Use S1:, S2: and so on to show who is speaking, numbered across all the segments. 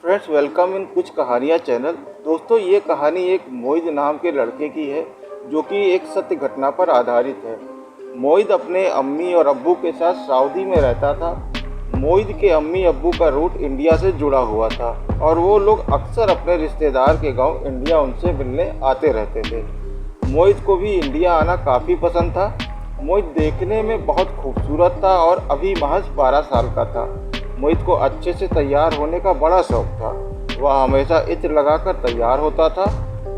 S1: Friends, welcome in कुछ कहानियाँ channel. दोस्तों, ये कहानी एक मोहित नाम के लड़के की है जो कि एक सत्य घटना पर आधारित है। मोहित अपने अम्मी और अब्बू के साथ सऊदी में रहता था। मोहित के अम्मी अब्बू का रूट इंडिया से जुड़ा हुआ था और वो लोग अक्सर अपने रिश्तेदार के गांव इंडिया उनसे मिलने आते रहते थे। मोहित को भी इंडिया आना काफ़ी पसंद था। मोहित देखने में बहुत खूबसूरत था और अभी महज 12 साल का था। मोहित को अच्छे से तैयार होने का बड़ा शौक था। वह हमेशा इत्र लगाकर तैयार होता था,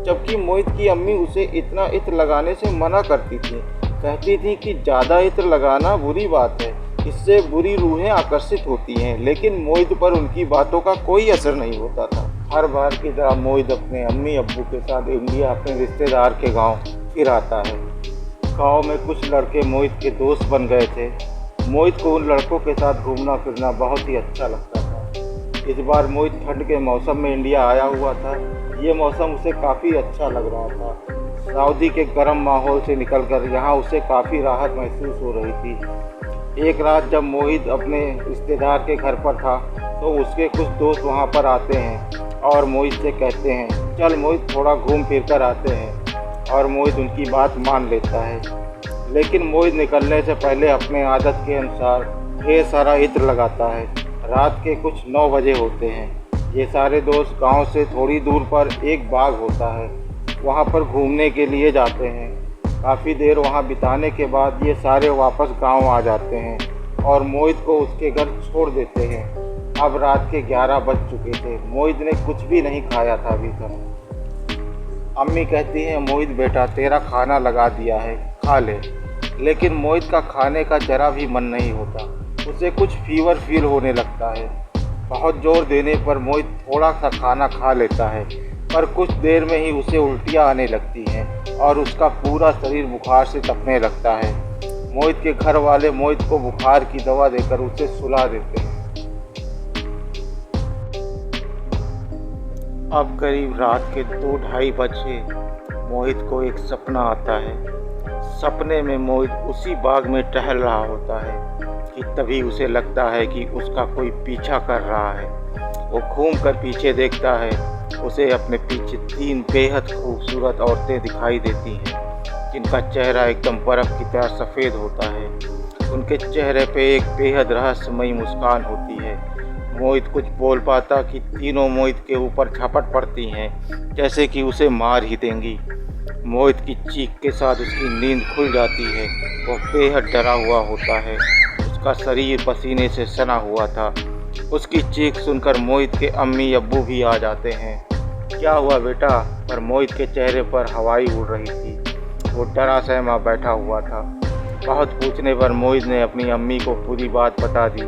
S1: जबकि मोहित की अम्मी उसे इतना इत्र लगाने से मना करती थी। कहती थी कि ज़्यादा इत्र लगाना बुरी बात है, इससे बुरी रूहें आकर्षित होती हैं। लेकिन मोहित पर उनकी बातों का कोई असर नहीं होता था। हर बार की तरह मोहित अपने अम्मी अब्बू के साथ इंडिया अपने रिश्तेदार के गाँव फिर आता है। गाँव में कुछ लड़के मोहित के दोस्त बन गए थे। मोहित को उन लड़कों के साथ घूमना फिरना बहुत ही अच्छा लगता था। इस बार मोहित ठंड के मौसम में इंडिया आया हुआ था। ये मौसम उसे काफ़ी अच्छा लग रहा था। सऊदी के गर्म माहौल से निकलकर यहाँ उसे काफ़ी राहत महसूस हो रही थी। एक रात जब मोहित अपने रिश्तेदार के घर पर था तो उसके कुछ दोस्त वहाँ पर आते हैं और मोहित से कहते हैं, चल मोहित, थोड़ा घूम फिर कर आते हैं। और मोहित उनकी बात मान लेता है। लेकिन मोहित निकलने से पहले अपने आदत के अनुसार ढेर सारा इत्र लगाता है। रात के कुछ 9 बजे होते हैं। ये सारे दोस्त गांव से थोड़ी दूर पर एक बाग होता है, वहां पर घूमने के लिए जाते हैं। काफ़ी देर वहां बिताने के बाद ये सारे वापस गांव आ जाते हैं और मोहित को उसके घर छोड़ देते हैं। अब रात के 11 बज चुके थे। मोहित ने कुछ भी नहीं खाया था अभी तक। अम्मी कहती हैं, मोहित बेटा, तेरा खाना लगा दिया है, खा ले। लेकिन मोहित का खाने का जरा भी मन नहीं होता। उसे कुछ फीवर फील होने लगता है। बहुत जोर देने पर मोहित थोड़ा सा खाना खा लेता है, पर कुछ देर में ही उसे उल्टियाँ आने लगती हैं और उसका पूरा शरीर बुखार से तपने लगता है। मोहित के घर वाले मोहित को बुखार की दवा देकर उसे सुला देते हैं। अब करीब रात के 2-2:30 बजे मोहित को एक सपना आता है। सपने में मोहित उसी बाग में टहल रहा होता है कि तभी उसे लगता है कि उसका कोई पीछा कर रहा है। वो घूम कर पीछे देखता है। उसे अपने पीछे 3 बेहद खूबसूरत औरतें दिखाई देती हैं, जिनका चेहरा एकदम बर्फ़ की तरह सफ़ेद होता है। उनके चेहरे पे एक बेहद रहस्यमयी मुस्कान होती है। मोहित कुछ बोल पाता कि तीनों मोहित के ऊपर झपट पड़ती हैं, जैसे कि उसे मार ही देंगी। मोहित की चीख के साथ उसकी नींद खुल जाती है। वह बेहद डरा हुआ होता है। उसका शरीर पसीने से सना हुआ था। उसकी चीख सुनकर मोहित के अम्मी अब्बू भी आ जाते हैं। क्या हुआ बेटा? पर मोहित के चेहरे पर हवाई उड़ रही थी। वो डरा सहमा बैठा हुआ था। बहुत पूछने पर मोहित ने अपनी अम्मी को पूरी बात बता दी।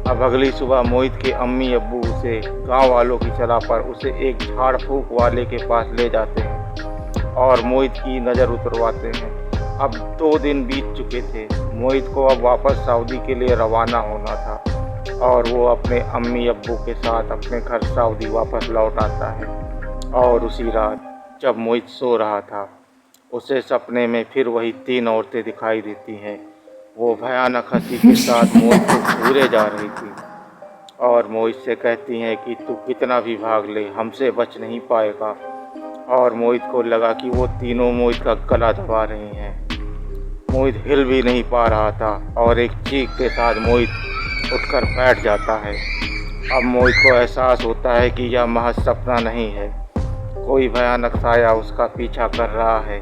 S1: अब अगली सुबह मोहित के अम्मी अब्बू उसे गांव वालों की सलाह पर उसे एक झाड़ फूक वाले के पास ले जाते हैं और मोहित की नज़र उतरवाते हैं। अब 2 दिन बीत चुके थे। मोहित को अब वापस सऊदी के लिए रवाना होना था और वो अपने अम्मी अब्बू के साथ अपने घर सऊदी वापस लौट आता है। और उसी रात जब मोहित सो रहा था, उसे सपने में फिर वही 3 औरतें दिखाई देती हैं। वो भयानक हंसी के साथ मोहित को घूरे जा रही थी और मोहित से कहती हैं कि तू कितना भी भाग ले, हमसे बच नहीं पाएगा। और मोहित को लगा कि वो तीनों मोहित का गला दबा रही हैं। मोहित हिल भी नहीं पा रहा था और एक चीख के साथ मोहित उठकर बैठ जाता है। अब मोहित को एहसास होता है कि यह महज सपना नहीं है, कोई भयानक साया उसका पीछा कर रहा है।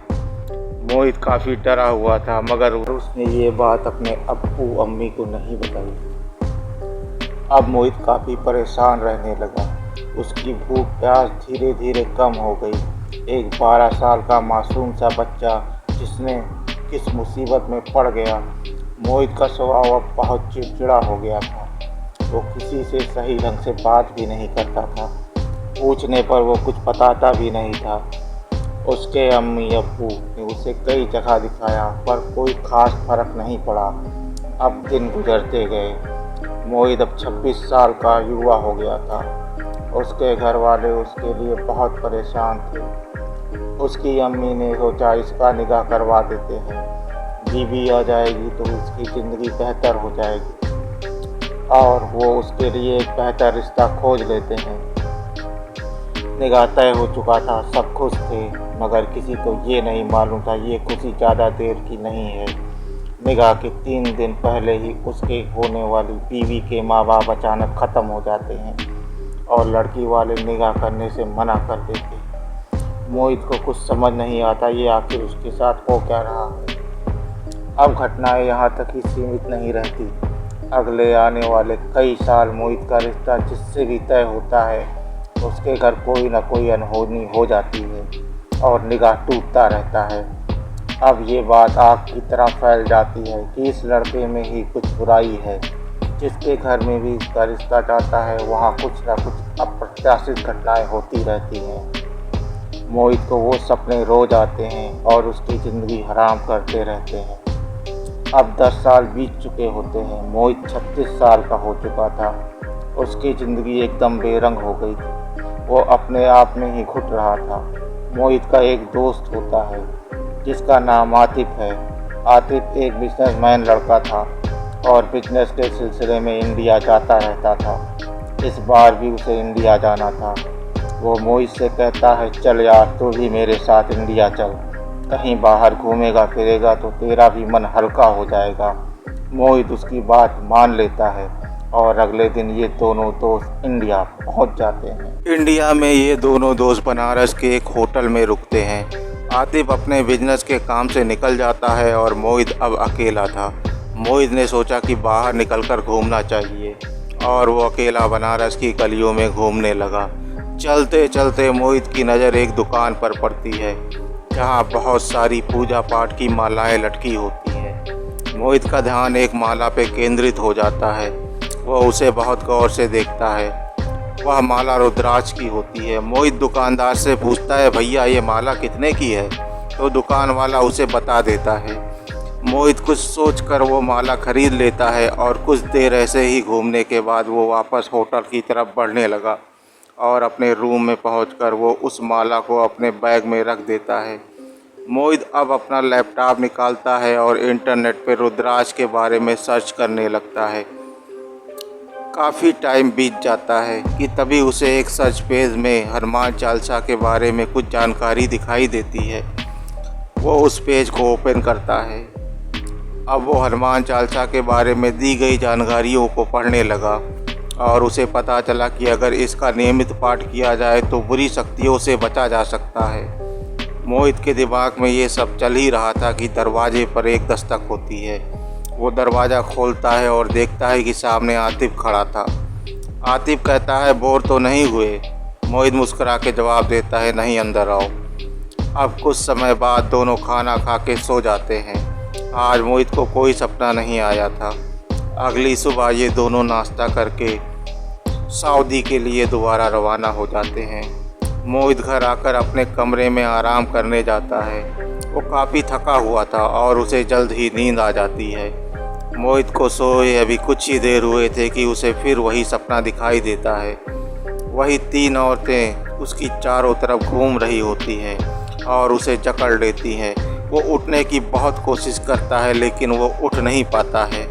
S1: मोहित काफ़ी डरा हुआ था, मगर उसने ये बात अपने अब्बू अम्मी को नहीं बताई। अब मोहित काफ़ी परेशान रहने लगा। उसकी भूख प्यास धीरे धीरे कम हो गई। एक 12 साल का मासूम सा बच्चा जिसने किस मुसीबत में पड़ गया। मोहित का स्वभाव अब बहुत चिड़चिड़ा हो गया था। वो किसी से सही ढंग से बात भी नहीं करता था। पूछने पर वो कुछ बताता भी नहीं था। उसके अम्मी अब्बू ने उसे कई जगह दिखाया, पर कोई खास फर्क नहीं पड़ा। अब दिन गुजरते गए। मोहित अब 26 साल का युवा हो गया था। उसके घर वाले उसके लिए बहुत परेशान थे। उसकी अम्मी ने सोचा, इसका निकाह करवा देते हैं, बीवी आ जाएगी तो उसकी ज़िंदगी बेहतर हो जाएगी। और वो उसके लिए एक बेहतर रिश्ता खोज लेते हैं। निगाह तय हो चुका था, सब खुश थे, मगर किसी को ये नहीं मालूम था ये खुशी ज़्यादा देर की नहीं है। निगाह के 3 दिन पहले ही उसके होने वाली बीवी के माँ बाप अचानक ख़त्म हो जाते हैं और लड़की वाले निगाह करने से मना कर देते हैं। मोहित को कुछ समझ नहीं आता ये आखिर उसके साथ हो क्या रहा है। अब घटनाएं यहाँ तक ही सीमित नहीं रहती। अगले आने वाले कई साल मोहित का रिश्ता जिससे भी तय होता है उसके घर कोई न कोई अनहोनी हो जाती है और निगाह टूटता रहता है। अब ये बात आग की तरह फैल जाती है कि इस लड़के में ही कुछ बुराई है। जिसके घर में भी इसका रिश्ता जाता है वहाँ कुछ न कुछ अप्रत्याशित घटनाएं होती रहती हैं। मोहित को वो सपने रोज आते हैं और उसकी ज़िंदगी हराम करते रहते हैं। अब 10 साल बीत चुके होते हैं। मोहित 36 साल का हो चुका था। उसकी ज़िंदगी एकदम बेरंग हो गई थी। वो अपने आप में ही घुट रहा था। मोहित का एक दोस्त होता है जिसका नाम आतिफ है। आतिफ एक बिजनेसमैन लड़का था और बिजनेस के सिलसिले में इंडिया जाता रहता था। इस बार भी उसे इंडिया जाना था। वो मोहित से कहता है, चल यार तू भी मेरे साथ इंडिया चल, कहीं बाहर घूमेगा फिरेगा तो तेरा भी मन हल्का हो जाएगा। मोहित उसकी बात मान लेता है और अगले दिन ये दोनों दोस्त इंडिया पहुंच जाते हैं। इंडिया में ये दोनों दोस्त बनारस के एक होटल में रुकते हैं। आतिफ अपने बिजनेस के काम से निकल जाता है और मोहित अब अकेला था। मोहित ने सोचा कि बाहर निकलकर घूमना चाहिए और वो अकेला बनारस की गलियों में घूमने लगा। चलते चलते मोहित की नज़र एक दुकान पर पड़ती है जहाँ बहुत सारी पूजा पाठ की मालाएं लटकी होती हैं। मोहित का ध्यान एक माला पे केंद्रित हो जाता है। वह उसे बहुत गौर से देखता है। वह माला रुद्राक्ष की होती है। मोहित दुकानदार से पूछता है, भैया ये माला कितने की है? तो दुकान वाला उसे बता देता है। मोहित कुछ सोचकर वो माला खरीद लेता है और कुछ देर ऐसे ही घूमने के बाद वो वापस होटल की तरफ बढ़ने लगा और अपने रूम में पहुंचकर वो उस माला को अपने बैग में रख देता है। मोहित अब अपना लैपटॉप निकालता है और इंटरनेट पर रुद्राक्ष के बारे में सर्च करने लगता है। काफ़ी टाइम बीत जाता है कि तभी उसे एक सर्च पेज में हनुमान चालीसा के बारे में कुछ जानकारी दिखाई देती है। वो उस पेज को ओपन करता है। अब वो हनुमान चालीसा के बारे में दी गई जानकारियों को पढ़ने लगा और उसे पता चला कि अगर इसका नियमित पाठ किया जाए तो बुरी शक्तियों से बचा जा सकता है। मोहित के दिमाग में ये सब चल ही रहा था कि दरवाजे पर एक दस्तक होती है। वो दरवाज़ा खोलता है और देखता है कि सामने आतिफ खड़ा था। आतिफ कहता है, बोर तो नहीं हुए? मोहित मुस्कुरा के जवाब देता है, नहीं, अंदर आओ। अब कुछ समय बाद दोनों खाना खा के सो जाते हैं। आज मोहित को कोई सपना नहीं आया था। अगली सुबह ये दोनों नाश्ता करके सऊदी के लिए दोबारा रवाना हो जाते हैं। मोहित घर आकर अपने कमरे में आराम करने जाता है। वो काफ़ी थका हुआ था और उसे जल्द ही नींद आ जाती है। मोहित को सोए अभी कुछ ही देर हुए थे कि उसे फिर वही सपना दिखाई देता है। वही 3 औरतें उसकी चारों तरफ घूम रही होती हैं और उसे जकड़ लेती हैं। वो उठने की बहुत कोशिश करता है लेकिन वो उठ नहीं पाता है।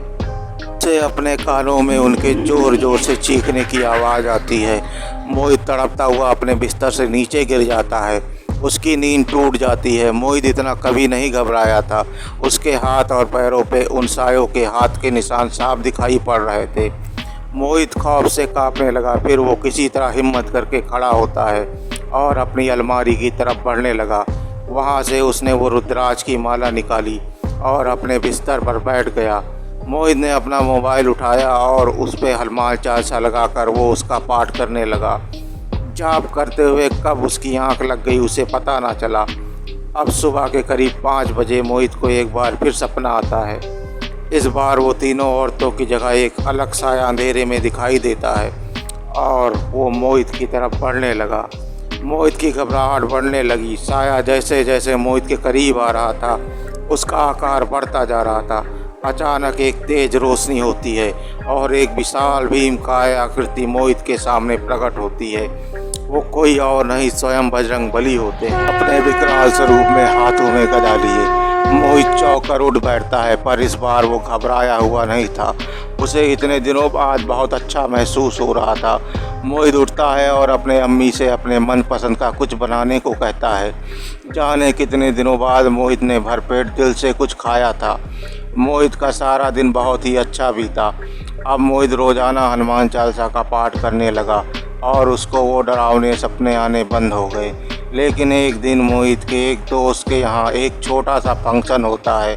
S1: उसे अपने कानों में उनके ज़ोर ज़ोर से चीखने की आवाज़ आती है। मोहित तड़पता हुआ अपने बिस्तर से नीचे गिर जाता है। उसकी नींद टूट जाती है। मोहित इतना कभी नहीं घबराया था। उसके हाथ और पैरों पे उन सायों के हाथ के निशान साफ दिखाई पड़ रहे थे। मोहित खौफ से कांपने लगा। फिर वो किसी तरह हिम्मत करके खड़ा होता है और अपनी अलमारी की तरफ बढ़ने लगा। वहाँ से उसने वो रुद्राक्ष की माला निकाली और अपने बिस्तर पर बैठ गया। मोहित ने अपना मोबाइल उठाया और उस पर हनुमान चालीसा लगाकर वो उसका पाठ करने लगा। जाप करते हुए कब उसकी आंख लग गई उसे पता ना चला। अब सुबह के करीब 5 बजे मोहित को एक बार फिर सपना आता है। इस बार वो तीनों औरतों की जगह एक अलग साया अंधेरे में दिखाई देता है और वो मोहित की तरफ बढ़ने लगा। मोहित की घबराहट बढ़ने लगी। साया जैसे जैसे मोहित के करीब आ रहा था उसका आकार बढ़ता जा रहा था। अचानक एक तेज रोशनी होती है और एक विशाल भीमकाय आकृति मोहित के सामने प्रकट होती है। वो कोई और नहीं, स्वयं बजरंग बली होते हैं। अपने विकराल स्वरूप में हाथों में गदा लिए मोहित चौंकर उठ बैठता है, पर इस बार वो घबराया हुआ नहीं था। उसे इतने दिनों बाद बहुत अच्छा महसूस हो रहा था। मोहित उठता है और अपने अम्मी से अपने मनपसंद का कुछ बनाने को कहता है। जाने कितने दिनों बाद मोहित ने भरपेट दिल से कुछ खाया था। मोहित का सारा दिन बहुत ही अच्छा बीता। अब मोहित रोज़ाना हनुमान चालीसा का पाठ करने लगा और उसको वो डरावने सपने आने बंद हो गए। लेकिन एक दिन मोहित के एक दोस्त के यहाँ एक छोटा सा फंक्शन होता है।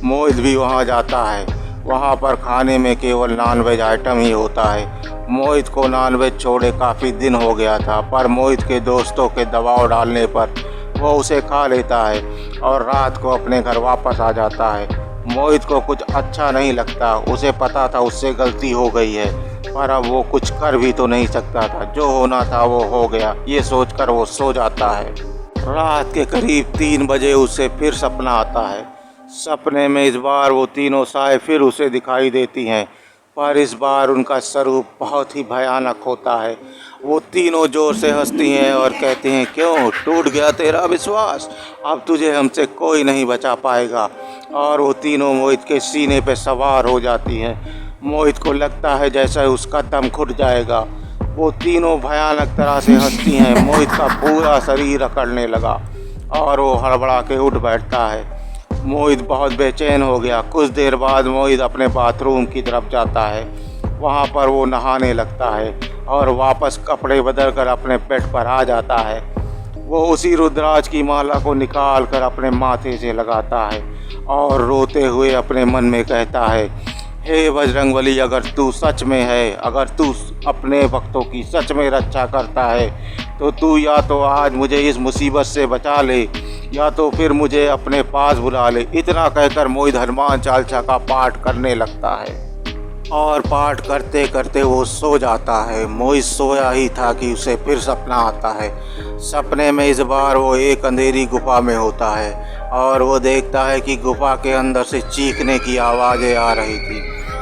S1: मोहित भी वहाँ जाता है। वहाँ पर खाने में केवल नॉनवेज आइटम ही होता है। मोहित को नॉनवेज छोड़े काफ़ी दिन हो गया था, पर मोहित के दोस्तों के दबाव डालने पर वो उसे खा लेता है और रात को अपने घर वापस आ जाता है। मोहित को कुछ अच्छा नहीं लगता। उसे पता था उससे गलती हो गई है, पर अब वो कुछ कर भी तो नहीं सकता था। जो होना था वो हो गया, ये सोचकर वो सो जाता है। रात के करीब 3 बजे उसे फिर सपना आता है। सपने में इस बार वो तीनों साए फिर उसे दिखाई देती हैं, पर इस बार उनका स्वरूप बहुत ही भयानक होता है। वो तीनों जोर से हंसती हैं और कहती हैं, क्यों टूट गया तेरा विश्वास? अब तुझे हमसे कोई नहीं बचा पाएगा। और वो तीनों मोहित के सीने पे सवार हो जाती हैं। मोहित को लगता है जैसा उसका दम घुट जाएगा। वो तीनों भयानक तरह से हंसती हैं। मोहित का पूरा शरीर अकड़ने लगा और वो हड़बड़ा के उठ बैठता है। मोहित बहुत बेचैन हो गया। कुछ देर बाद मोहित अपने बाथरूम की तरफ जाता है। वहाँ पर वो नहाने लगता है और वापस कपड़े बदल कर अपने बेड पर आ जाता है। वो उसी रुद्राक्ष की माला को निकाल कर अपने माथे से लगाता है और रोते हुए अपने मन में कहता है, हे बजरंगबली, अगर तू सच में है, अगर तू अपने भक्तों की सच में रक्षा करता है, तो तू या तो आज मुझे इस मुसीबत से बचा ले या तो फिर मुझे अपने पास बुला ले। इतना कहकर मोहित हनुमान चालीसा का पाठ करने लगता है और पाठ करते करते वो सो जाता है। मोहित सोया ही था कि उसे फिर सपना आता है। सपने में इस बार वो एक अंधेरी गुफा में होता है और वो देखता है कि गुफा के अंदर से चीखने की आवाज़ें आ रही थी,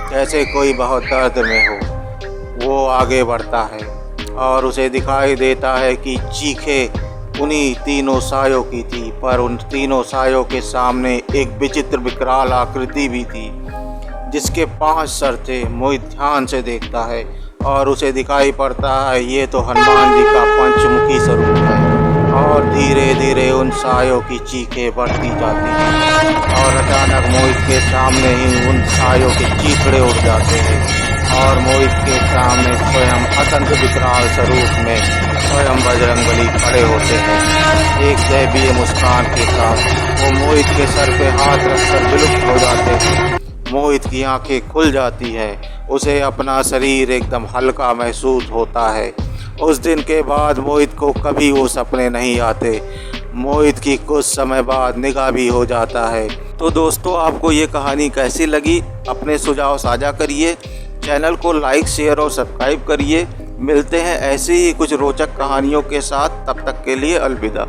S1: जैसे कोई बहुत दर्द में हो। वो आगे बढ़ता है और उसे दिखाई देता है कि चीखें उन्हीं तीनों सायों की थी, पर उन तीनों सायों के सामने एक विचित्र विकराल आकृति भी थी जिसके 5 सर थे। मोहित ध्यान से देखता है और उसे दिखाई पड़ता है ये तो हनुमान जी का पंचमुखी स्वरूप है। और धीरे धीरे उन सायों की चीखें बढ़ती जाती हैं और अचानक मोहित के सामने ही उन सायों के चीखड़े उड़ जाते हैं और मोहित के सामने स्वयं अत्यंत विकराल स्वरूप में स्वयं बजरंगबली खड़े होते हैं। एक दैवीय मुस्कान के साथ वो मोहित के सर पे हाथ रखकर विलुप्त हो जाते हैं। मोहित की आंखें खुल जाती हैं। उसे अपना शरीर एकदम हल्का महसूस होता है। उस दिन के बाद मोहित को कभी वो सपने नहीं आते। मोहित की कुछ समय बाद निकाह भी हो जाता है। तो दोस्तों, आपको ये कहानी कैसी लगी? अपने सुझाव साझा करिए। चैनल को लाइक, शेयर और सब्सक्राइब करिए। मिलते हैं ऐसी ही कुछ रोचक कहानियों के साथ। तब तक के लिए अलविदा।